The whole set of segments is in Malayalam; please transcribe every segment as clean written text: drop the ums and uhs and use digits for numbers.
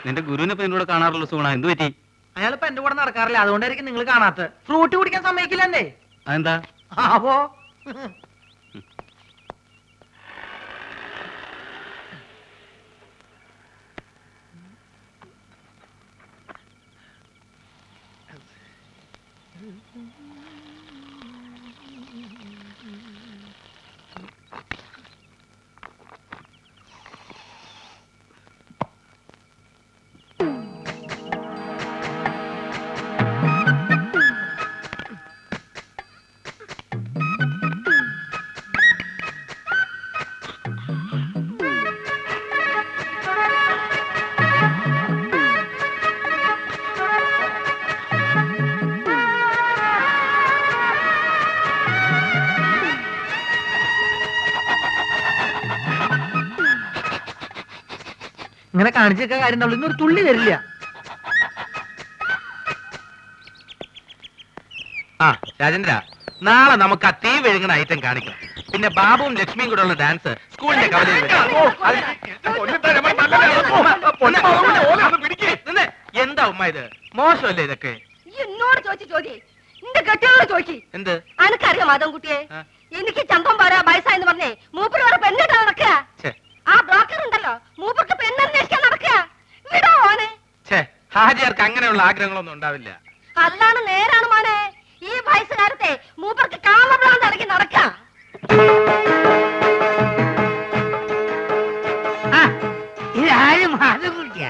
നിന്റെ ഗുരുവിനെ ഇപ്പൊ എന്നോട് കാണാറുള്ള സുഗുണ, എന്ത് പറ്റി? അയാളിപ്പോ എന്റെ കൂടെ നടക്കാറില്ല, അതുകൊണ്ടായിരിക്കും നിങ്ങൾ കാണാത്ത. ഫ്രൂട്ട് കുടിക്കാൻ സമ്മതിക്കില്ലെന്നേ. അതെന്താ? ആവോ ഇങ്ങനെ കാണിച്ചൊക്കെ കാര്യം ഉണ്ടാവുള്ളൂ. ഇന്നൊരു തുള്ളി വരില്ല. ആ രാജേന്ദ്ര, നാളെ നമുക്ക് ആ തീ വിഴുങ്ങുന്ന ഐറ്റം കാണിക്കണം. പിന്നെ ബാബുവും ലക്ഷ്മിയും കൂടെ ഉള്ള ഡാൻസ് സ്കൂളിന്റെ കവലയിൽ എന്താ ഉമ്മ ഇത്? മോശമല്ലേ ഇതൊക്കെ? എന്നോട് ചോദിച്ചു നിന്റെ കെട്ടിയോട് ചോദിച്ചു. എന്ത്? അനക്കറിയാം മാധവൻകുട്ടിയെ, എനിക്ക് ചന്തം പോരാ വയസ്സായെന്ന് പറഞ്ഞേ മൂപ്പര് വേറെ പെണ്ണിട്ടാ നടക്കുക. ആ ബ്രോക്കർ ഉണ്ടല്ലോ, മൂപ്പർക്ക് പെണ്ണന്വേഷിക്കാൻ നടക്കുക. വിടോ ഓനെ. ഹാജിയാർക്ക് അങ്ങനെയുള്ള ആഗ്രഹങ്ങളൊന്നും ഉണ്ടാവില്ല. അതാണ് നേരാണ് മോനെ. ഈ വയസ്സുകാരത്തെ മൂപ്പർക്ക് കാമഭ്രാന്ത് ഇറങ്ങി നടക്കുക. ഇതാരും മാധവൻകുട്ടിയ?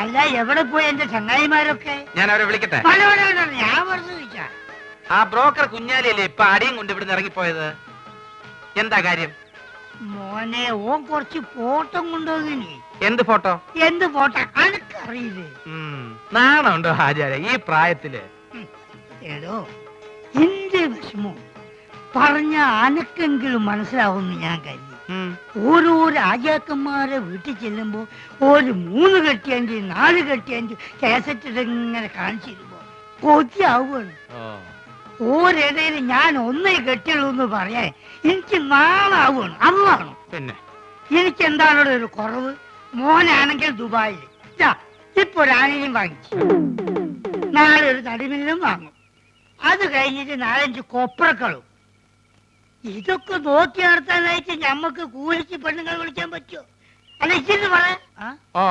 അല്ല, എവിടെ പോയി എന്റെ ചങ്ങായിമാരൊക്കെ? ഞാൻ അവരെ വിളിക്കട്ടെ? ഞാൻ പറഞ്ഞു ചോദിച്ചാ. ആ ബ്രോക്കർ കുഞ്ഞാലിയല്ലേ ഇപ്പൊ അടിയും കൊണ്ട് ഇവിടുന്ന് ഇറങ്ങിപ്പോയത്? എന്താ കാര്യം? മോനെ, ഓൻ കുറച്ച് ഫോട്ടോ കൊണ്ടുപോകിനി. എന്ത് ഫോട്ടോ? എന്ത് ഫോട്ടോ അനക്കറിയില്ലേ? നാണുണ്ടോ ഹാജിയാരെ ഈ പ്രായത്തില്? എടോ, എന്റെ വിഷമോ പറഞ്ഞ അനക്കെങ്കിലും മനസ്സിലാവുമെന്ന് ഞാൻ കരുതി. ഓരോ രാജാക്കന്മാരെ വീട്ടിൽ ചെല്ലുമ്പോ ഒരു 3 കെട്ടിയഞ്ച് 4 കെട്ടിയഞ്ച് കേസറ്റ് ഇങ്ങനെ കാണിച്ചിരുമ്പോ കൊതിയാവുകയാണ്. ഓരിടയിൽ ഞാൻ ഒന്നേ കെട്ടിയുള്ളൂ എന്ന് പറയാൻ എനിക്ക് നാളാവുകയാണ്. അന്നാണ് പിന്നെ എനിക്ക് എന്താണോ ഒരു കുറവ്. മോനാണെങ്കിൽ ദുബായിൽ ഇപ്പൊ ഒരു ആനയും വാങ്ങിച്ചു, നാളെ ഒരു തടിമില്ലും വാങ്ങും. അത് കഴിഞ്ഞിട്ട് 4-5 കൊപ്രക്കളും. ഇതൊക്കെ നോക്കി നടത്താനായിട്ട് ഞമ്മക്ക് കൂലിച്ച് പെണ്ണുങ്ങൾ വിളിക്കാൻ പറ്റുമോ? അല്ല, ഇച്ചിരി പറയാ. ഓ,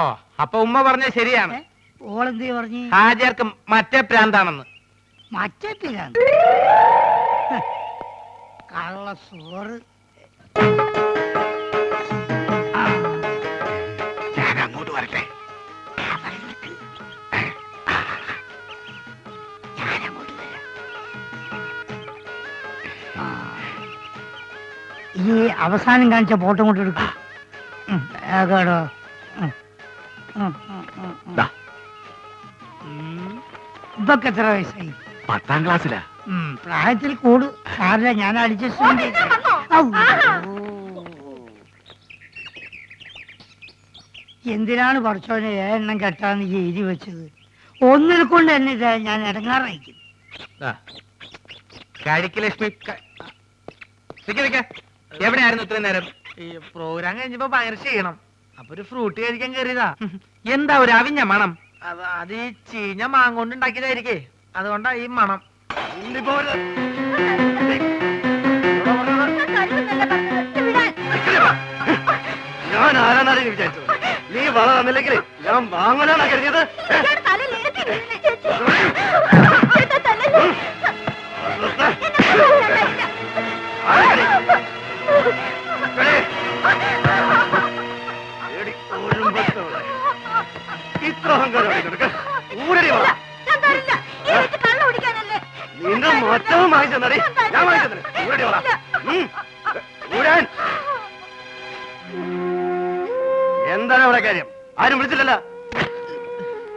അപ്പൊ ഉമ്മ പറഞ്ഞ ശരിയാണ്. ഓളെന്തേ പറഞ്ഞു? ഹാജിയാർക്ക് മറ്റേ പ്രാന്താണെന്ന്. മറ്റേ പിരാന്ത്? കള്ള സോറ്. ഞാൻ അങ്ങോട്ട് വരട്ടെ? ഈ അവസാനം കാണിച്ച ഫോട്ടോ കൊണ്ട് എടുക്കും. ഇതൊക്കെ എത്ര വയസ്സായി? 10ാം ക്ലാസ്സിലാ. പ്രായത്തിൽ കൂടു സാറില്ല, ഞാൻ അഡ്ജസ്റ്റ്. എന്തിനാണ് പഠിച്ചോനെ എണ്ണം കെട്ടാന്ന് എഴുതി വെച്ചത്? ഒന്നിൽ കൊണ്ട് തന്നെ ഇതാ ഞാൻ ഇടങ്ങാറായിരിക്കും. ലക്ഷ്മി എവിടെയായിരുന്നു ഇത്രയും നേരം? ഈ പ്രോഗ്രാം കഴിഞ്ഞപ്പോ ഭയങ്കര ചെയ്യണം, അപ്പൊ ഒരു ഫ്രൂട്ട് കഴിക്കാൻ കയറിയതാ. എന്താ ഒരു അവിഞ്ഞ മണം? അത് ഈ ചീഞ്ഞ മാങ്ങോണ്ട് ഉണ്ടാക്കിയതായിരിക്കേ, അതുകൊണ്ടാ ഈ മണം. ഞാൻ ആരാന്നാണ് വിചാരിച്ചത്? നീ വള തന്നില്ലെങ്കിൽ ഞാൻ വാങ്ങലാണോ കരുതിയത്? ഇത്ര അഹങ്കാരം നിന്റെ മൊത്തവും വാങ്ങിച്ചെന്നേ. ഞാൻ വാങ്ങിച്ചെന്നെ. എന്താണ് അവിടെ കാര്യം? ആരും വിളിച്ചില്ലല്ലോ.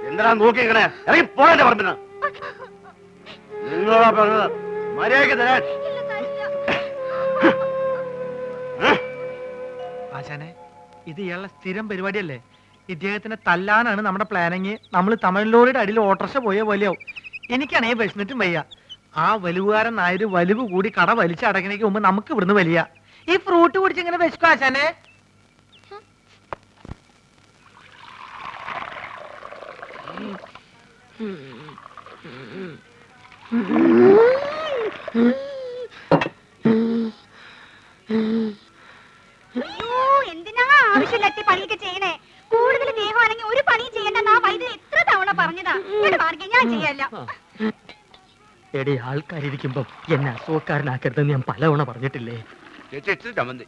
എന്തിനാ നോക്കിക്കണേ? ഇറങ്ങി പോകാൻ പറഞ്ഞ നിങ്ങളാ പറഞ്ഞത് മര്യാദയ്ക്ക് തരാൻ. ആശാനെ, ഇത് ഇയാളുടെ സ്ഥിരം പരിപാടിയല്ലേ? ഇദ്ദേഹത്തിനെ തല്ലാനാണ് നമ്മുടെ പ്ലാനിങ്. നമ്മൾ തമിഴിലോരുടെ അടിയിൽ ഓട്ടർഷ പോയ വലിയാവും. എനിക്കാണേ വിശന്നിട്ടും വയ്യ. ആ വലുവുകാരൻ നായര് വലിവ് കൂടി കട വലിച്ചടക്കണേക്ക് മുമ്പ് നമുക്ക് ഇവിടുന്ന് വലിയ. ഈ ഫ്രൂട്ട് കുടിച്ചിങ്ങനെ വിശക്കും ആശാനെ. അയ്യോ, എന്തിനാ ആവശ്യമില്ലാത്ത പണിയൊക്കെ ചെയ്യണേ? കൂടുതൽ ദേഹമാണെങ്കിൽ ഒരു പണിയും ചെയ്യണ്ടെന്ന് ആ വൈദ്യുതി എത്ര തവണ പറഞ്ഞതാ. ഇവിടെ മാർഗം ഞാൻ ചെയ്യല്ല. എടി ആൾക്കാരിയ്ക്കുമ്പോ എന്നെ അസുഖക്കാരനാക്കരുതെന്ന് ഞാൻ പലവണ പറഞ്ഞിട്ടില്ലേ? ചേച്ചി ഇച്ചിരി ചമ്മന്തി.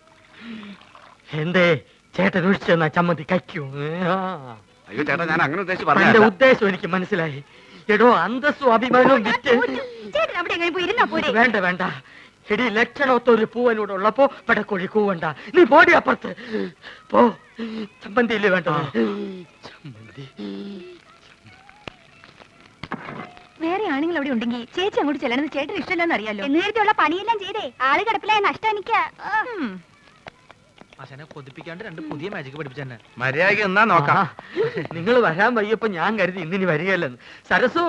എന്തേ ചേട്ടൻ ഒഴിച്ചെന്നാ ചമ്മന്തി കയ്ക്കൂ? അയ്യോ ചേട്ടാ, ഞാൻ അങ്ങനെ ഉദ്ദേശിച്ച് എന്റെ പറഞ്ഞ ഉദ്ദേശം എനിക്ക് മനസ്സിലായി. എടോ, അന്തസ്സും അഭിമാനവും വിറ്റ് ചേട്ടൻ അവിടെ എങ്ങനെ പോയി ഇരുന്നാ പോരെ? വേണ്ട വേണ്ട. എടി, ലക്ഷണത്തൊരു പൂവനോട് ഉള്ളപ്പോ പടക്കൊഴി കൂവണ്ട. നീ പോടി അപ്പുറത്ത് പോ. ചമ്മന്തിയില്ലേ വേണ്ട? ചമ്മന്തി. വേറെ ആണുങ്ങൾ അവിടെ ഉണ്ടെങ്കിൽ ചേച്ചി അങ്ങോട്ട് ചെല്ലണമെന്ന് ചേട്ടന് ഇഷ്ടമല്ലെന്ന് അറിയാലോ. നേരത്തെയുള്ള പണിയെല്ലാം ചെയ്തേ ആള് കിടപ്പിലായ നഷ്ടം എനിക്ക്. ആശാനെ കൊതിപ്പിക്കാണ്ട് രണ്ട് പുതിയ മാജിക് പഠിപ്പിച്ചെന്നെ. മര്യാദയ്ക്ക് എന്നാ നോക്കാം. നിങ്ങൾ വരാൻ വയ്യപ്പോ ഞാൻ കരുതി ഇന്നിനി വരികയല്ലെന്ന്. സരസു,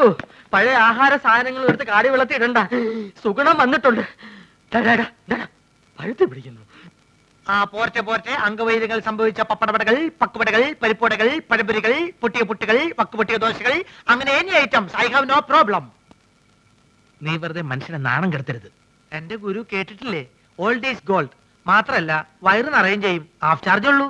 പഴയ ആഹാര സാധനങ്ങൾ എടുത്ത് കാടി വെള്ളത്തിൽ ഇടണ്ട. സുഗുണം വന്നിട്ടുണ്ട്. പഴുത്ത് പിടിക്കുന്നു. ആ പോർട്ടെ പോർട്ടെ. അംഗവൈദ്യങ്ങൾ സംഭവിച്ച പപ്പടപടകൾ, പക്കുപടകൾ, പരിപ്പുടകൾ, പഴപൊരികൾ, പൊട്ടിയ പുട്ടുകൾ, വക്കുപൊട്ടിയ ദോശകൾ, അങ്ങനെ any items. I have no problem. നീ വെറുതെ മനുഷ്യനെ നാണം കെടുത്തരുത്. എന്റെ ഗുരു കേട്ടിട്ടില്ലേ, ഓൾഡ് ഈസ് ഗോൾഡ്. മാത്രല്ല വയറ് നിറയും ചെയ്യും. ഹാഫ് ചാർജ് ഉള്ളൂ.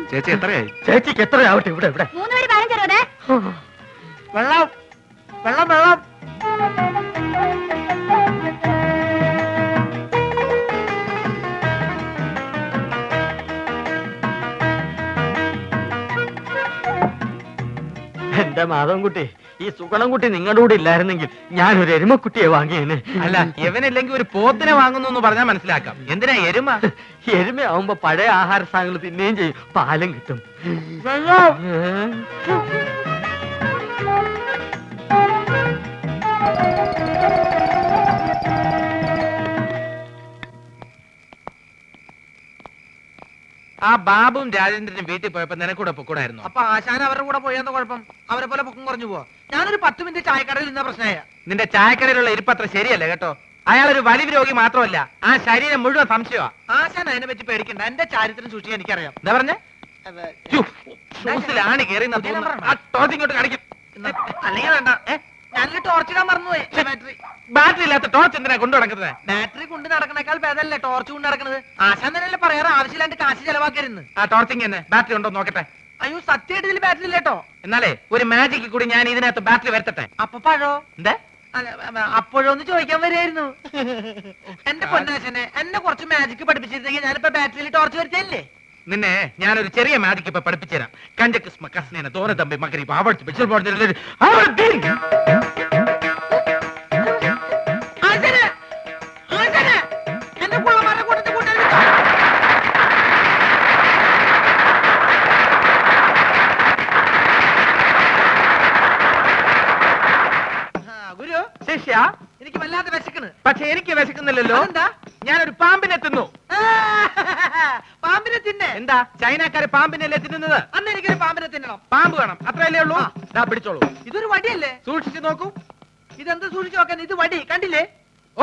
ചേച്ചി എത്രയായി? ചേച്ചിക്ക് എത്രയാവട്ടെ. ഇവിടെ ഇവിടെ 3 പേര് 15 വെള്ളം വെള്ളം വെള്ളം. എന്റെ മാധവൻകുട്ടി, ഈ സുഗണൻകുട്ടി നിങ്ങളുടെ കൂടെ ഇല്ലായിരുന്നെങ്കിൽ ഞാനൊരു എരുമക്കുട്ടിയെ വാങ്ങിയേനെ. അല്ല, ഇവനില്ലെങ്കിൽ ഒരു പോത്തിനെ വാങ്ങുന്നു എന്ന് പറഞ്ഞാൽ മനസ്സിലാക്കാം. എന്തിനാ എരുമ? എരുമയാവുമ്പോ പഴയ ആഹാര സാധനങ്ങൾ തിന്നുകയും ചെയ്യും, പാലും കിട്ടും. ആ ബാബുവും രാജേന്ദ്രനും വീട്ടിൽ പോയപ്പോ നിനക്കൂടെ പൊക്കൂടായിരുന്നു. അപ്പൊ ആശാൻ അവരുടെ കൂടെ പോയെന്ന കുഴപ്പം? അവരെ പോലെ പൊക്കം കുറഞ്ഞു പോവാ. ഞാനൊരു 10 മിനിറ്റ് ചായക്കടയിൽ നിന്ന പ്രശ്നമായ. നിന്റെ ചായക്കടയിലുള്ള ഇരിപ്പത്ര ശരിയല്ല കേട്ടോ. അയാളൊരു വലിവ് രോഗി മാത്രമല്ല, ആ ശരീരം മുഴുവൻ സംശയമാ. ആശാൻ അതിനെ പറ്റി പേടിക്കണ്ട. എന്റെ ചാരിത്രം സൂക്ഷിക്കാൻ എനിക്കറിയാം. എന്താ പറഞ്ഞേ? ഷൂസിലാണ് കയറി ഇങ്ങോട്ട് കാണിക്കും. അല്ലെങ്കിൽ വേണ്ട. ഞാനൊരു ടോർച്ച് ഇടാൻ മറന്നുപോയി. ബാറ്ററി ബാറ്ററി ഇല്ലാത്ത ടോർച്ച് എന്തിനാ കൊണ്ടു നടക്കുന്നത്? ബാറ്ററി കൊണ്ട് നടക്കണേക്കാൾ ഭേദമല്ലേ ടോർച്ച് കൊണ്ട് നടക്കുന്നത്? ആശാൻ തന്നെയല്ലേ പറയാറ് ആവശ്യമില്ലാണ്ട് കാശ് ചെലവാക്കരുന്ന്. ആ ടോർച്ചിങ് തന്നെ ബാറ്ററി ഉണ്ടോ നോക്കട്ടെ. അയ്യോ, സത്യമായിട്ട് ഇതിൽ ബാറ്ററി ഇല്ലേട്ടോ. എന്നാലേ ഒരു മാജിക്ക് കൂടി ഞാൻ ഇതിനകത്ത് ബാറ്ററി വരുത്തട്ടെ. അപ്പൊ പഴോ? എന്താ അപ്പോഴൊന്ന് ചോദിക്കാൻ വരികയായിരുന്നു. എന്റെ പൊന്നാശനെ, എന്നെ കുറച്ച് മാജിക് പഠിപ്പിച്ചിരുന്നെങ്കിൽ ഞാനിപ്പോ ബാറ്ററിയിൽ ടോർച്ച് വരുത്തല്ലേ. നിന്നെ ഞാനൊരു ചെറിയ മാജിക്ക് ഇപ്പൊ പഠിപ്പിച്ചുതരാം. കഞ്ചക്കിസ്മ കസ്നേന തോന തമ്പി മകരി എന്റെ കുളമാരെ കൂട്ടത്തിൽ കൂട്ടാൻ ഗുരു ശിഷ്യ, എനിക്ക് വല്ലാതെ വിശക്കണ്. പക്ഷെ എനിക്ക് വിശക്കുന്നില്ലല്ലോ. എന്താ? ഞാനൊരു പാമ്പിനെ തിന്നു. പാമ്പിനെ തിന്നെ? എന്താ ചൈനക്കാര് പാമ്പിനല്ലേ തിന്നുന്നത്? അന്ന് എനിക്കൊരു പാമ്പിനെ തിന്നണം. പാമ്പ് വേണം, അത്രയല്ലേ ഉള്ളൂ. ദാ പിടിച്ചോളൂ. ഇതൊരു വടിയല്ലേ? സൂക്ഷിച്ചു നോക്കൂ. ഇതെന്ത് സൂക്ഷിച്ചു നോക്കാൻ? ഇത് വടി കണ്ടില്ലേ?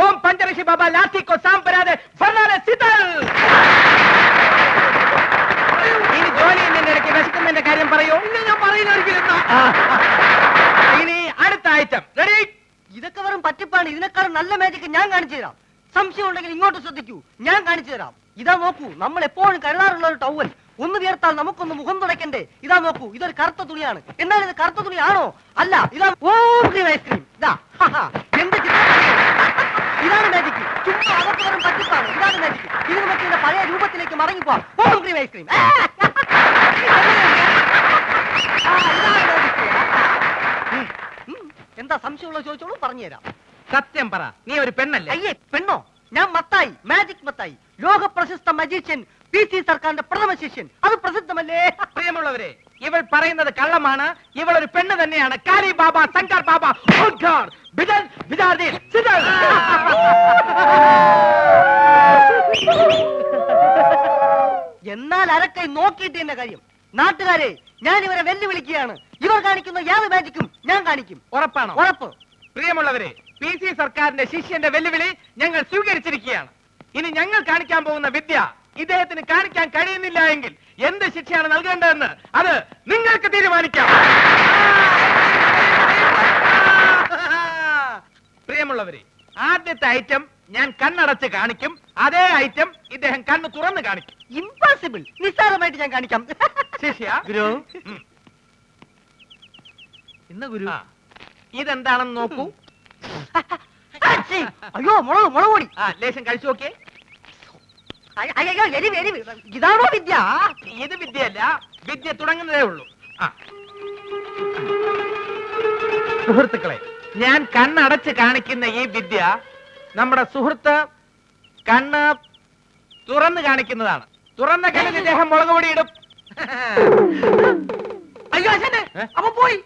ഓം പഞ്ചരക്ഷി ബാബ ലാത്തിക്കോ സാമ്പരാതെ ഫർണാലെ സിതൽ. ഇനി ജോലി എന്നതിന്റെ ഇടയ്ക്ക് വിശക്കുന്നതിന്റെ കാര്യം പറയൂ. ഇല്ല, ഞാൻ പറയില്ല ഒരിക്കലും. ഇനി അടുത്ത ഐറ്റം റെഡി. ഇതൊക്കെ വെറും പറ്റിപ്പാണ്. ഇതിനേക്കാളും നല്ല മാജിക് ഞാൻ കാണിച്ചു തരാം. സംശയം ഉണ്ടെങ്കിൽ ഇങ്ങോട്ട് ശ്രദ്ധിക്കൂ, ഞാൻ കാണിച്ചു തരാം. ഇതാ നോക്കൂ, നമ്മൾ എപ്പോഴും കരുതാറുള്ള ഒരു ടവൽ. ഒന്ന് വിയർത്താൽ നമുക്കൊന്ന് മുഖം തുടയ്ക്കണ്ടേ? ഇതാ നോക്കൂ, ഇതൊരു കറുത്ത തുണിയാണ്. എന്നാൽ ഇത് കറുത്ത തുണിയാണോ? അല്ല, ഇതാ ഓം ക്രീം ഐസ്ക്രീം. ഇതാ എന്ത് ചിത്രം! ഇതാണ് മാജിക്. ചുമ്മാ അതൊക്കെ വെറും പറ്റിപ്പാണ്. ഇതാണ് മാജിക്. ഇത് നമുക്ക് ഇതിന്റെ പഴയ രൂപത്തിലേക്ക് മടങ്ങിപ്പോവാം. ഓം ക്രീം ഐസ്ക്രീം. എന്താ സംശയമുള്ള ചോദിച്ചോളൂ, പറഞ്ഞുതരാം. സത്യം പറ, നീ ഒരു പെണ്ണല്ലേ? അയ്യേ, പെണ്ണോ? ഞാൻ മത്തായി, മാജിക് മത്തായി, ലോക പ്രശസ്ത മജീഷ്യൻ, PC സർക്കാരിന്റെ പ്രഥമ ശിഷ്യൻ. അത് പ്രസിദ്ധമല്ലേ? പ്രിയമുള്ളവരെ, ഇവൾ പറയുന്നത് കള്ളമാണ്. ഇവൾ ഒരു പെണ്ണ് തന്നെയാണ്. കാലി ബാബ, ശങ്കർ ബാബ, ഓംകാർ, ബിദൽ, ബിദാർദീൻ, സിദൽ. എന്നാൽ അരക്കൈ നോക്കിയിട്ട് എന്റെ കാര്യം. നാട്ടുകാരെ, ഞാൻ ഇവരെ വെല്ലുവിളിക്കുകയാണ്. ഇവർ കാണിക്കുന്ന യാതൊരു മാജിക്കും ഞാൻ കാണിക്കും. ഉറപ്പാണോ? ഉറപ്പ്. പ്രിയമുള്ളവരെ, PC സർക്കാരിന്റെ ശിഷ്യന്റെ വെല്ലുവിളി ഞങ്ങൾ സ്വീകരിച്ചിരിക്കുകയാണ്. ഇനി ഞങ്ങൾ കാണിക്കാൻ പോകുന്ന വിദ്യ ഇദ്ദേഹത്തിന് കാണിക്കാൻ കഴിയുന്നില്ല എങ്കിൽ എന്ത് ശിക്ഷയാണ് നൽകേണ്ടതെന്ന് അത് നിങ്ങൾക്ക് തീരുമാനിക്കാം. പ്രിയമുള്ളവരെ, ആദ്യത്തെ ഐറ്റം ഞാൻ കണ്ണടച്ച് കാണിക്കും. അതേ ഐറ്റം ഇദ്ദേഹം കണ്ണ് തുറന്ന് കാണിക്കും. ഇംപോസിബിൾ. നിസ്സാരമായിട്ട് ഞാൻ കാണിക്കാം. ശിഷ്യ, ഗുരു ഉം. ഇന്ന് ഗുരു ആ, ഇതെന്താണെന്ന് നോക്കൂ. അയ്യോ, മുളക് പൊടി. ലേശം കഴിച്ചു നോക്കിയേ. അയ്യോ, എരിവ് എരിവ്. ഇതാണോ വിദ്യ? ഇത് വിദ്യയല്ല, വിദ്യ തുടങ്ങുന്നതേ ഉള്ളൂ. ആ. സുഹൃത്തുക്കളെ, ഞാൻ കണ്ണടച്ച് കാണിക്കുന്ന ഈ വിദ്യ നമ്മുടെ സുഹൃത്ത് കണ്ണ് തുറന്ന് കാണിക്കുന്നതാണ്. തുറന്ന കണ്ണിൽ ഇദ്ദേഹം മുളക് പൊടി ഇടും. അയ്യോ അച്ഛനെ, അപ്പൊ പോയി.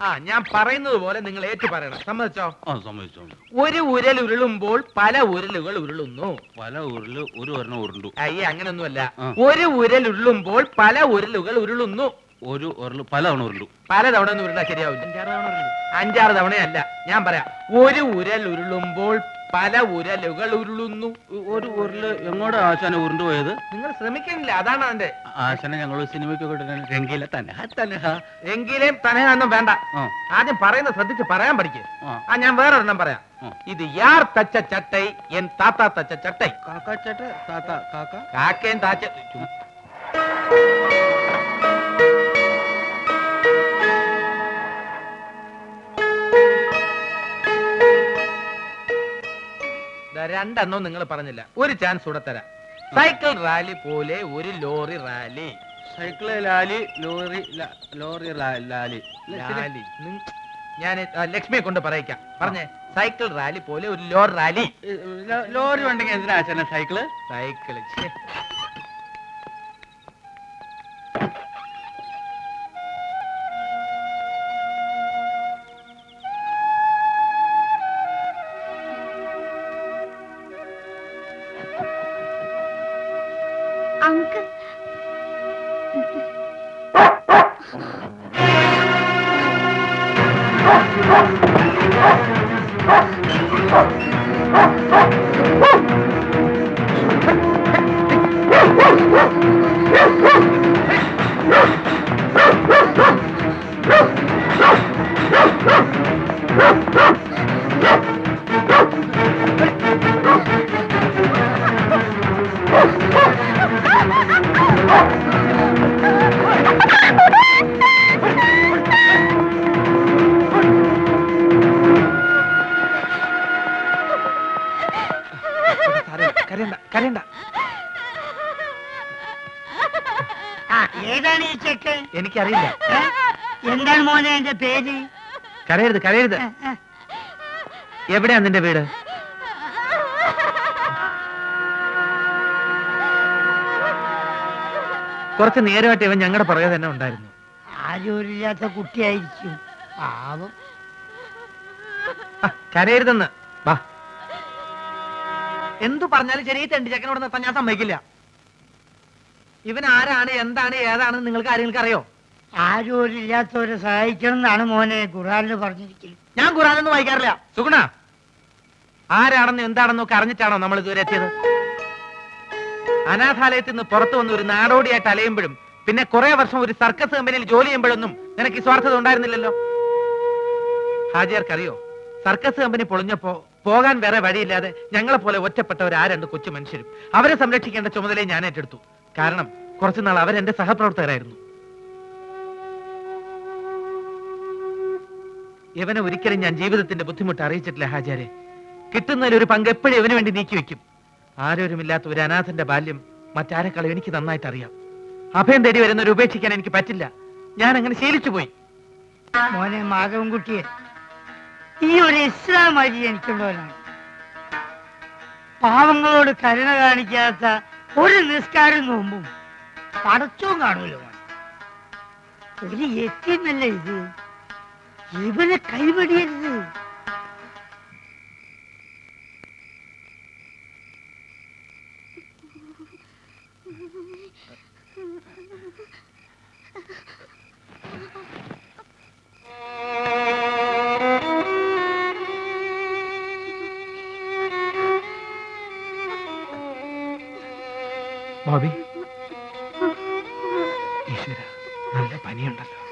ആ, ഞാൻ പറയുന്നത് പോലെ നിങ്ങൾ ഏറ്റു പറയണം. സമ്മതിച്ചോ? ആ സമ്മതിച്ചോ. ഒരു ഉരൽ ഉരുളുമ്പോൾ പല ഉരലുകൾ ഉരുളുന്നു. പല ഉരുള് ഒരു ഒരെണ്ണം ഉരുണ്ടു. അയ്യേ, അങ്ങനൊന്നുമല്ല. ആ. ഒരു ഉരൽ ഉരുളുമ്പോൾ പല ഉരലുകൾ ഉരുളുന്നു. ഒരു ഉരുള് പല തവണ ഉരുണ്ടു. പല തവണ ഒന്നും ഉരുളാ ശരിയാവില്ല. 5-6 തവണയല്ല. ഞാൻ പറയാം, ഒരു ഉരൽ ഉരുളുമ്പോൾ പല ഉരലുകൾ ഉരുളുന്നു. ഒരു ഉരുള് എങ്ങോട്ടാ ആശാന ഉരുണ്ടു പോയത്? നിങ്ങൾ ശ്രമിക്കണില്ല, അതാണ് അതിന്റെ. ആശാനെ ഞങ്ങൾ സിനിമയ്ക്കൊക്കെ രംഗീല തന്നെ എങ്കിലും തനയൊന്നും വേണ്ട. ആ. ആദ്യം പറയുന്നത് ശ്രദ്ധിച്ച് പറയാൻ പഠിക്കേ. ആ. ഞാൻ വേറൊരെണ്ണം പറയാം. ആ. ഇത് യാർ തച്ച ചട്ടൈ എൻ താത്ത തച്ച ചട്ടൈ. കാക്കാച്ചേട്ട താത്ത കാക്ക കാക്കയും താച്ച. രണ്ടെണ്ണോ നിങ്ങൾ പറഞ്ഞില്ല. ഒരു ചാൻസ് കൂടെ തരാം. സൈക്കിൾ റാലി പോലെ ഒരു lorry rally. Cycle Lali lorry lorry Lali Lali. ഞാൻ ലക്ഷ്മിയെ കൊണ്ട് പറയിക്കാം. പറഞ്ഞേ, സൈക്കിൾ റാലി പോലെ ഒരു ലോറി റാലി. ലോറി ഉണ്ടെങ്കിൽ എന്തിനാ ആശാന സൈക്കിള്? സൈക്കിള്. അങ്കിൾ, കരയണ്ട, കരയണ്ട. ആ, ഏതാണ് ഈ ചെക്ക്? എനിക്കറിയില്ല. ഏ? എന്താണ് മോനെ എന്റെ പേര്? കരയരുത്, കരയരുത്. എവിടെയാ നിന്റെ വീട്? കുറച്ച് നേരമായിട്ട് ഇവൻ ഞങ്ങളുടെ പുറകെ തന്നെ ഉണ്ടായിരുന്നു. ആരോരില്ലാത്ത കുട്ടിയായിരിക്കും. പാവം. കരയരുതെന്ന്. വാ. എന്തു പറഞ്ഞാലും ശരി, ഈ തെണ്ടിച്ചക്കനോട് നിർത്താൻ ഞാൻ സമ്മതിക്കില്ല. ഇവൻ ആരാണ്, എന്താണ്, ഏതാണെന്ന് നിങ്ങൾക്ക് ആരെങ്കിലും അറിയോ? ആരോരില്ലാത്തവരെ സഹായിക്കണം എന്നാണ് മോനെ ഖുറാനിൽ പറഞ്ഞിരിക്കുന്നത്. ഞാൻ ഖുറാനൊന്നും വായിക്കാറില്ല. സുഗുണ, ആരാണെന്നും എന്താണെന്നും ഒക്കെ അറിഞ്ഞിട്ടാണോ നമ്മൾ ഇതുവരെ എത്തിയത്? അനാഥാലയത്തിൽ നിന്ന് പുറത്തു വന്ന് ഒരു നാടോടിയായിട്ട് അലയുമ്പോഴും പിന്നെ കുറെ വർഷം ഒരു സർക്കസ് കമ്പനിയിൽ ജോലി ചെയ്യുമ്പോഴൊന്നും നിനക്ക് ഈ സ്വാർത്ഥത ഉണ്ടായിരുന്നില്ലല്ലോ. ഹാജിയാർക്കറിയോ, സർക്കസ് കമ്പനി പൊളിഞ്ഞപ്പോ പോകാൻ വേറെ വഴിയില്ലാതെ ഞങ്ങളെ പോലെ ഒറ്റപ്പെട്ടവർ ആ 2 കൊച്ചു മനുഷ്യരും അവരെ സംരക്ഷിക്കേണ്ട ചുമതലയെ ഞാൻ ഏറ്റെടുത്തു. കാരണം കുറച്ചുനാൾ അവരെന്റെ സഹപ്രവർത്തകരായിരുന്നു. ഇവനെ ഒരിക്കലും ഞാൻ ജീവിതത്തിന്റെ ബുദ്ധിമുട്ട് അറിയിച്ചിട്ടില്ല ഹാജാരെ. കിട്ടുന്നതിൽ ഒരു പങ്ക് എപ്പോഴും ഇവന് വേണ്ടി നീക്കി വെക്കും. ആരോരുമില്ലാത്ത ഒരു അനാഥന്റെ ബാല്യം മറ്റാരെക്കാളും എനിക്ക് നന്നായിട്ട് അറിയാം. അഭയം തേടി വരുന്നവരെ ഉപേക്ഷിക്കാൻ എനിക്ക് പറ്റില്ല. ഞാൻ അങ്ങനെ ശീലിച്ചു പോയി. മോനെ മാധവൻകുട്ടിയെ, ഈ ഒരു ഇസ്ലാം വഴി എനിക്കുള്ളവനാണ്. പാവങ്ങളോട് കരുണ കാണിക്കാത്ത ഒരു നിസ്കാരം നോമ്പും പടച്ചവും കാണൂല. ഒരു യത്തീമല്ല ഇത്. ഇവനെ കൈവടിയരുത്. ബോബി ഈശ്വര നല്ല പനിയുണ്ടല്ലോ.